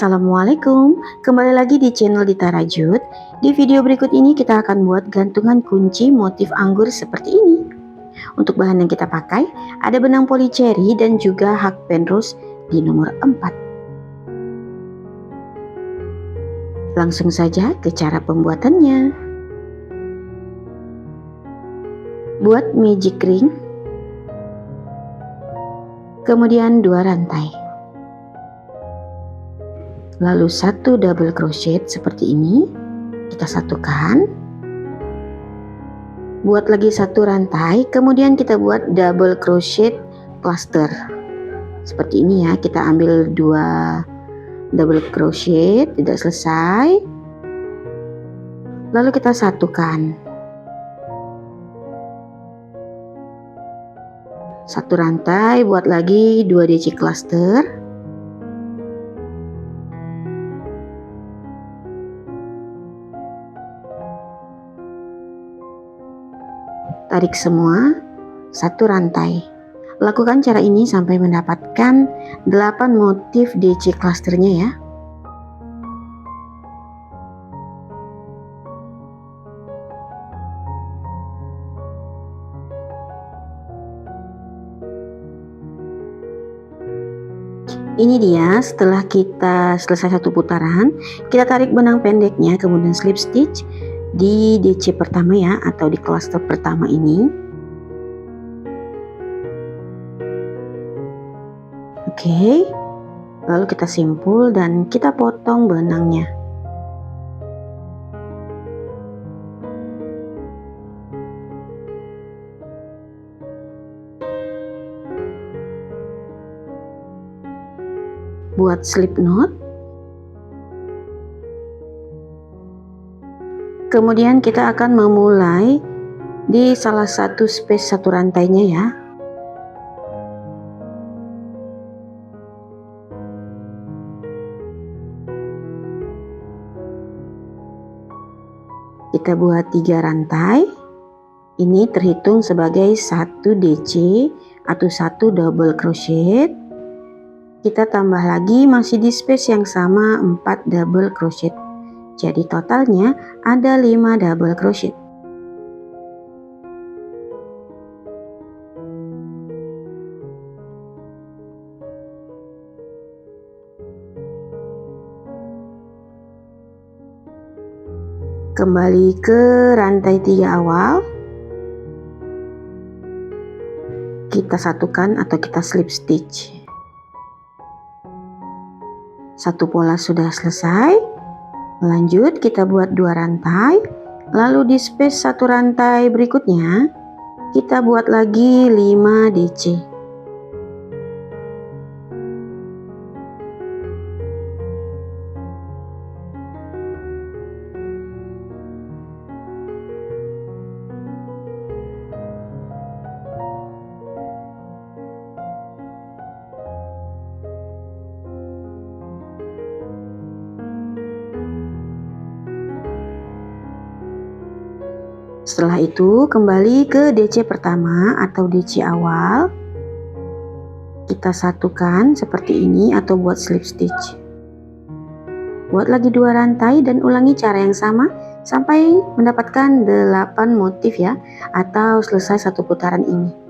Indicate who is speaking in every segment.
Speaker 1: Assalamualaikum, kembali lagi di channel Dita Rajut. Di video berikut ini kita akan buat gantungan kunci motif anggur seperti ini. Untuk bahan yang kita pakai, ada benang polycherry dan juga hak penrose di nomor 4. Langsung saja ke cara pembuatannya. Buat magic ring, kemudian 2 rantai. Lalu 1 double crochet seperti ini, kita satukan. Buat lagi 1 rantai, kemudian kita buat double crochet cluster. Seperti ini ya, kita ambil 2 double crochet, tidak selesai. Lalu kita satukan. 1 rantai, buat lagi 2 DC cluster. Tarik semua 1 rantai. Lakukan cara ini sampai mendapatkan 8 motif DC clusternya ya. Ini dia, setelah kita selesai 1 putaran, kita tarik benang pendeknya, kemudian slip stitch di DC pertama ya, atau di cluster pertama ini. Oke, lalu kita simpul dan kita potong benangnya. Buat slip knot. Kemudian kita akan memulai di salah satu space 1 rantainya ya. Kita buat 3 rantai. Ini terhitung sebagai 1 DC atau 1 double crochet. Kita tambah lagi masih di space yang sama 4 double crochet. Jadi totalnya ada 5 double crochet. Kembali ke rantai 3 awal. Kita satukan atau kita slip stitch. 1 pola sudah selesai. Lanjut kita buat 2 rantai. Lalu di space 1 rantai berikutnya kita buat lagi 5 DC. Setelah itu kembali ke DC pertama atau DC awal. Kita satukan seperti ini atau buat slip stitch. Buat lagi 2 rantai dan ulangi cara yang sama sampai mendapatkan 8 motif ya, atau selesai 1 putaran ini.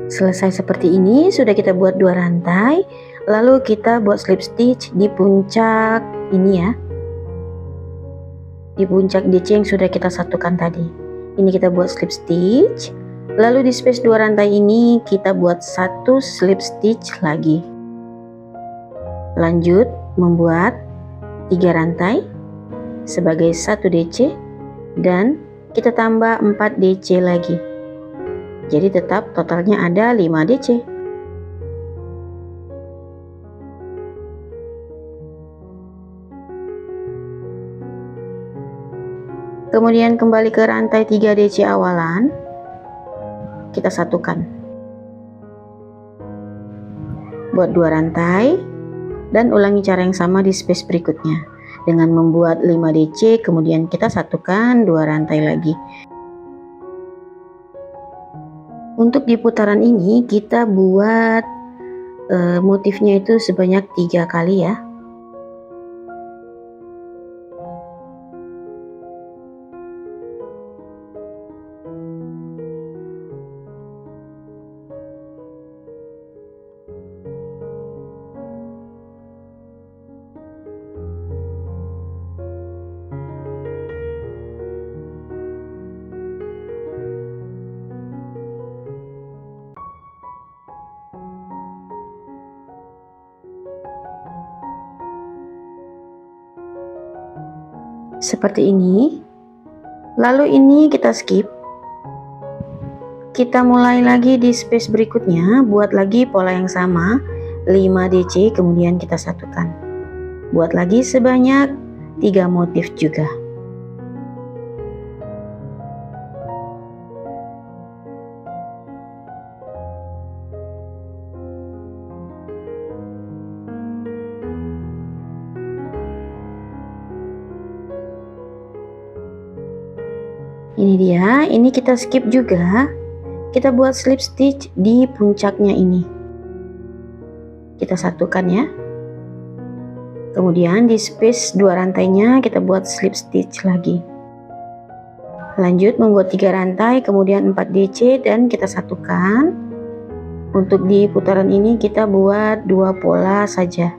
Speaker 1: Selesai seperti ini, sudah kita buat 2 rantai, lalu kita buat slip stitch di puncak ini ya, di puncak DC yang sudah kita satukan tadi. Ini kita buat slip stitch, lalu di space 2 rantai ini kita buat 1 slip stitch lagi. Lanjut membuat 3 rantai sebagai 1 DC dan kita tambah 4 DC lagi. Jadi tetap totalnya ada 5 DC. Kemudian kembali ke rantai 3 DC awalan, kita satukan. Buat 2 rantai dan ulangi cara yang sama di space berikutnya dengan membuat 5 DC, kemudian kita satukan 2 rantai lagi. Untuk di putaran ini kita buat motifnya itu sebanyak 3 kali ya. Seperti ini. Lalu ini kita skip. Kita mulai lagi di space berikutnya, buat lagi pola yang sama, 5 DC, kemudian kita satukan. Buat lagi sebanyak 3 motif juga. Ini dia, ini kita skip juga. Kita buat slip stitch di puncaknya ini. Kita satukan ya. Kemudian di space 2 rantainya kita buat slip stitch lagi. Lanjut membuat 3 rantai, kemudian 4 DC dan kita satukan. Untuk di putaran ini kita buat 2 pola saja.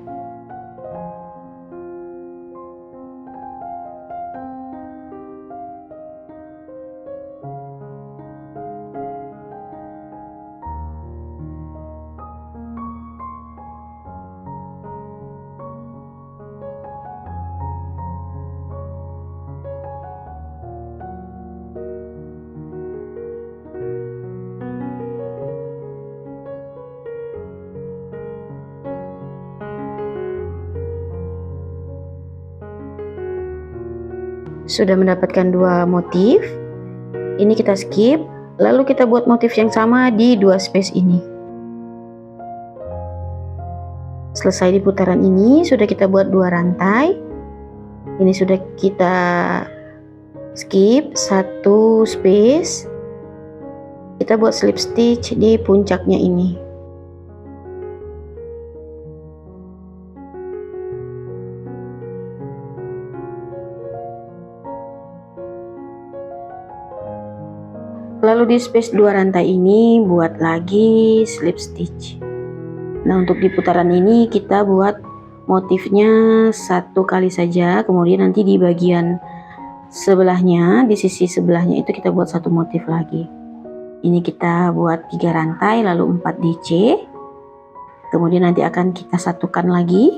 Speaker 1: Sudah mendapatkan 2 motif, ini kita skip, lalu kita buat motif yang sama di 2 space ini. Selesai di putaran ini, sudah kita buat 2 rantai, ini sudah kita skip 1 space, kita buat slip stitch di puncaknya ini. Lalu di space 2 rantai ini buat lagi slip stitch. Nah, untuk di putaran ini kita buat motifnya 1 kali saja, kemudian nanti di bagian sebelahnya, di sisi sebelahnya itu kita buat 1 motif lagi. Ini kita buat 3 rantai lalu 4 DC, kemudian nanti akan kita satukan lagi.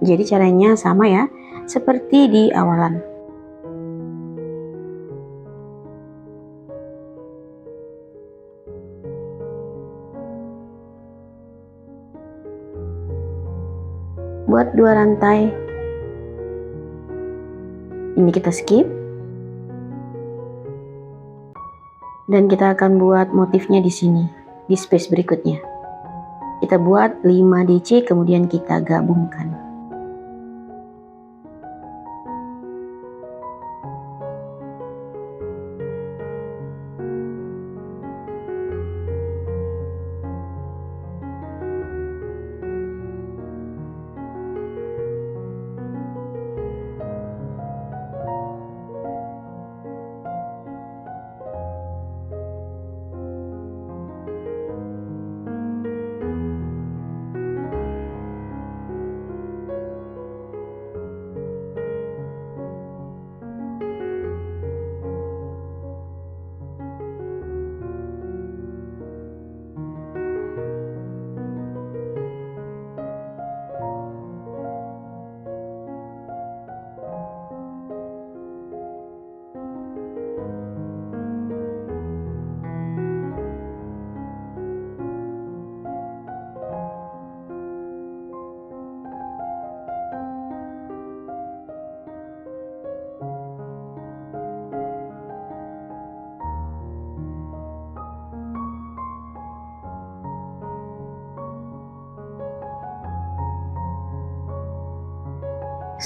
Speaker 1: Jadi caranya sama ya, seperti di awalan. Buat 2 rantai, ini kita skip dan kita akan buat motifnya di sini, di space berikutnya. Kita buat 5 DC, kemudian kita gabungkan.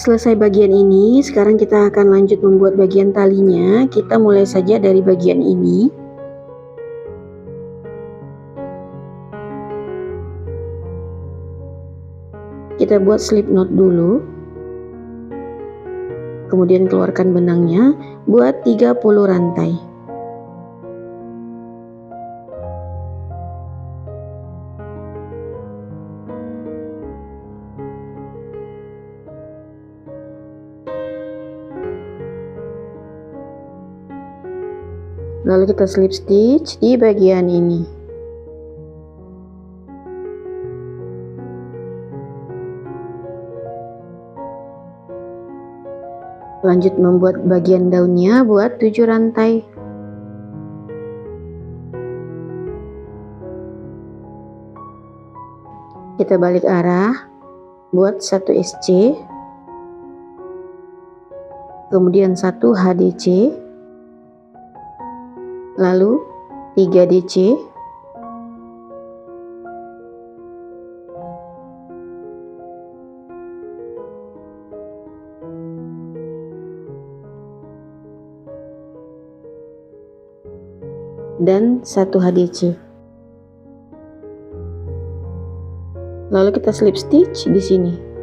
Speaker 1: Selesai bagian ini, sekarang kita akan lanjut membuat bagian talinya. Kita mulai saja dari bagian ini. Kita buat slip knot dulu. Kemudian keluarkan benangnya, buat 30 rantai. Lalu kita slip stitch di bagian ini. Lanjut membuat bagian daunnya, buat 7 rantai. Kita balik arah, buat 1 SC, kemudian 1 HDC, lalu 3 DC, dan 1 HDC. Lalu kita slip stitch di sini.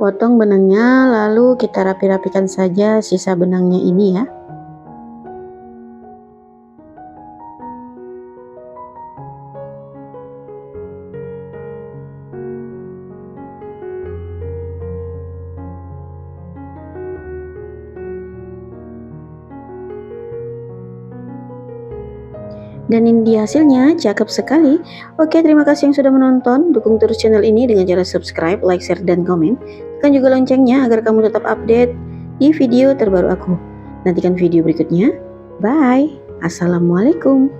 Speaker 1: Potong benangnya, lalu kita rapi-rapikan saja sisa benangnya ini ya. Dan ini dia hasilnya, cakep sekali. Oke, terima kasih yang sudah menonton. Dukung terus channel ini dengan cara subscribe, like, share, dan komen. Tekan juga loncengnya agar kamu tetap update di video terbaru aku. Nantikan video berikutnya. Bye. Assalamualaikum.